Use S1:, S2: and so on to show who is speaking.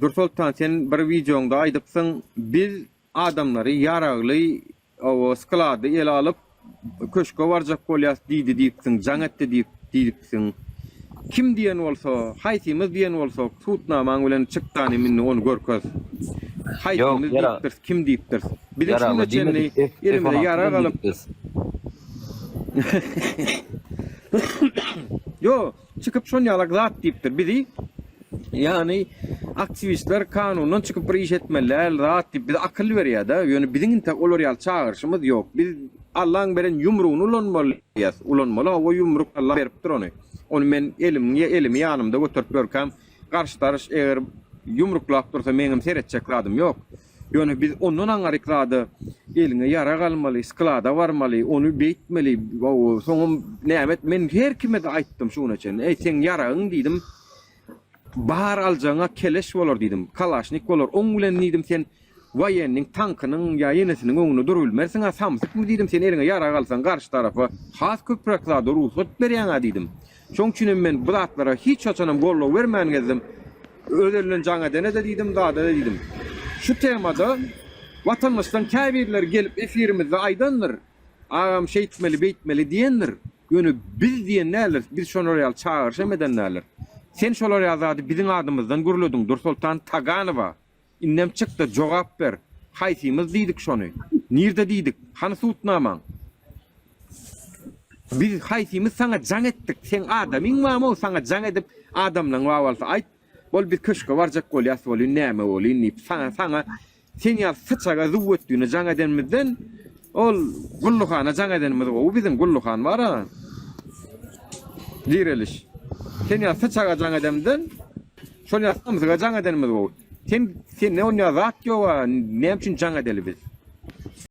S1: Dursultan sen bir videoňda aýdypsyň, biz adamlary ýaragly o sklady ele alyp köşke barjak bolýas diýdi diýipsiň, jaňatdy diýipsiň. Kim diýen bolsa, haýsymyz diýen bolsa, tutnamaň bilen çykdan minni onu görkäz. Haýsymyz diýipdir, kim diýipdir. Bir de şunu çenli, elimde ýarag alyp. Yo, çıkıp şon ýalak zat diýipdir. Biri yani aktivistler kanundan çıkıp bir iş etmeler, rahat diýip bize akıl berýär da. Ýöne biziň tek olar ýal çağırşymyz ýok. Biz Allah'ın beren yumruğunu ulanmalıyız. Ulanmalı, o yumruk Allah beripdir onu. Onu men elimi yanımda götürüp görkem, karşı tarış eğer yumruklap dursa meňim seretjek radym ýok. Ýöne biz ondan aňaryklady, eline ýara galmaly, sklada barmaly, onu beýtmeli. Soňam nämet men her kime de aýtdym şuna çen. Ey sen ýaragyň diýdim. Bahar aljaňa keleş bolar diýdim. Kalaşnik bolar. Oň bilen diýdim sen wayenniň tankynyň ýa ýenesiniň öňünde durulmersiň, ha samsyk mı diýdim sen eline ýara galsaň garşy tarapy has köprekläde ruhsat berýäň diýdim. Şoň üçin men bu zatlara hiç açanam golluk bermän gezdim. Özelden jaňa dene de diýdim, da diýdim. Şu temada vatandaşdan käbirler gelip efirimizde aýdandyr. Agam şeýtmeli, beýtmeli diýendir. Ýöne biz diýen näler, biz şonu real çağırşam edenler. Sen şolar ýazady biziň adymyzdan gürlediň, Dursultan Taganowa. Innem çykdy, jogap ber. Haýsymyz diýdik şonu. Nirde diýdik? Hany tutnamaň. Biz haýsymyz saňa jaň etdik. Sen adamyň bämi o saňa jaň edip adamlaryň wawalsa aýt. Bol bir köşke barjak bolýas bol, näme bol, inip saňa sen ýa sıçaga zuwetdiňi jaň edenmizden ol gullukana jaň edenmiz o biziň gullukan bar ha. Direliş. Sen ýa sıçaga jaň edemden şol ýa samyga jaň edenmiz o. Sen ne oňa zat ýok, näme üçin jaň edeli biz?